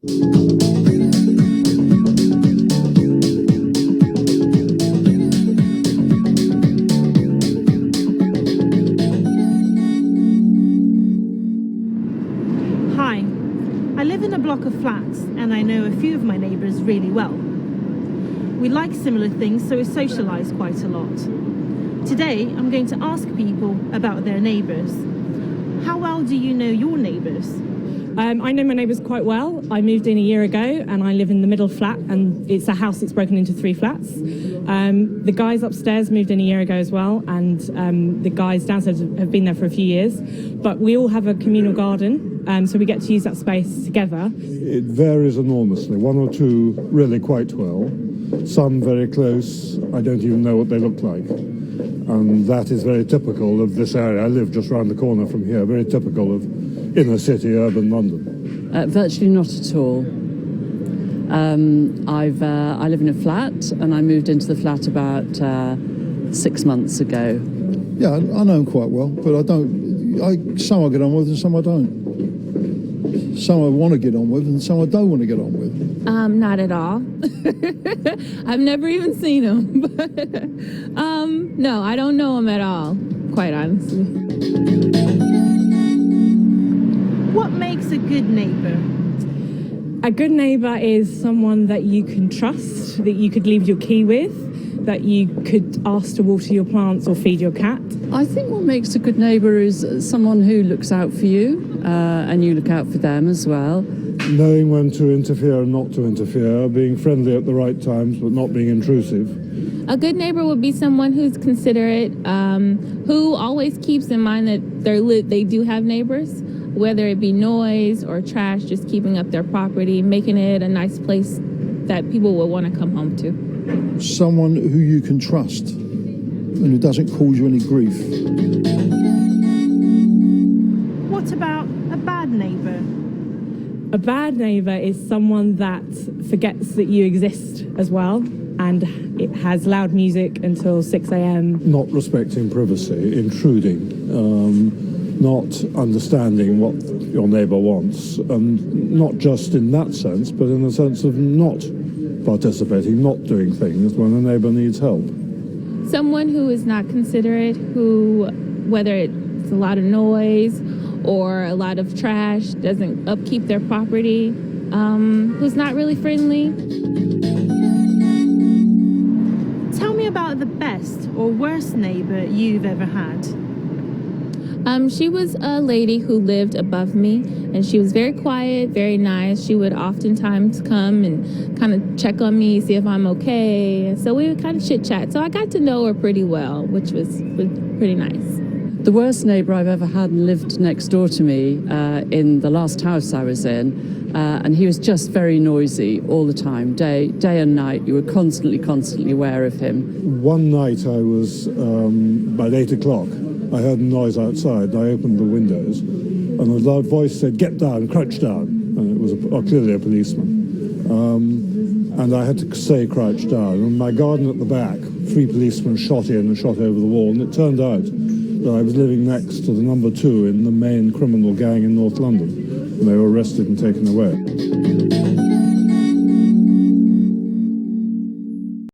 Hi, I live in a block of flats and I know a few of my neighbours really well. We like similar things, so we socialise quite a lot. Today, I'm going to ask people about their neighbours. How well do you know your neighbours? I know my neighbours quite well. I moved in a year ago and I live in the middle flat, and it's a house that's broken into 3 flats. The guys upstairs moved in a year ago as well, and the guys downstairs have been there for a few years. But we all have a communal garden, so we get to use that space together. It varies enormously. 1 or 2 really quite well. Some very close, I don't even know what they look like. And that is very typical of this area. I live just round the corner from here, very typical of inner city, urban London. Virtually not at all. I live in a flat, and I moved into the flat about 6 months ago. Yeah, I know them quite well, but some I get on with and some I don't. Some I want to get on with and some I don't want to get on with. Not at all. I've never even seen him. But, no, I don't know him at all, quite honestly. What makes a good neighbour? A good neighbour is someone that you can trust, that you could leave your key with, that you could ask to water your plants or feed your cat. I think what makes a good neighbour is someone who looks out for you, and you look out for them as well. Knowing when to interfere and not to interfere, being friendly at the right times but not being intrusive. A good neighbor would be someone who's considerate, who always keeps in mind that they do have neighbors, whether it be noise or trash, just keeping up their property, making it a nice place that people will want to come home to. Someone who you can trust and who doesn't cause you any grief. What about a bad neighbour? A bad neighbour is someone that forgets that you exist as well, and it has loud music until 6 a.m. Not respecting privacy, intruding, not understanding what your neighbour wants, and not just in that sense, but in the sense of not participating, not doing things when a neighbour needs help. Someone who is not considerate, who, whether it's a lot of noise or a lot of trash, doesn't upkeep their property, who's not really friendly. Tell me about the best or worst neighbour you've ever had. She was a lady who lived above me, and she was very quiet, very nice. She would oftentimes come and kind of check on me, see if I'm okay. So we would kind of chit-chat. So I got to know her pretty well, which was pretty nice. The worst neighbour I've ever had lived next door to me in the last house I was in, and he was just very noisy all the time, day and night. You were constantly aware of him. One night I was, about 8 o'clock, I heard a noise outside. I opened the windows, and a loud voice said, "Get down, crouch down." And it was clearly a policeman. And I had to say crouch down. And my garden at the back, 3 policemen shot in and shot over the wall, and it turned out that I was living next to the number 2 in the main criminal gang in North London, and they were arrested and taken away.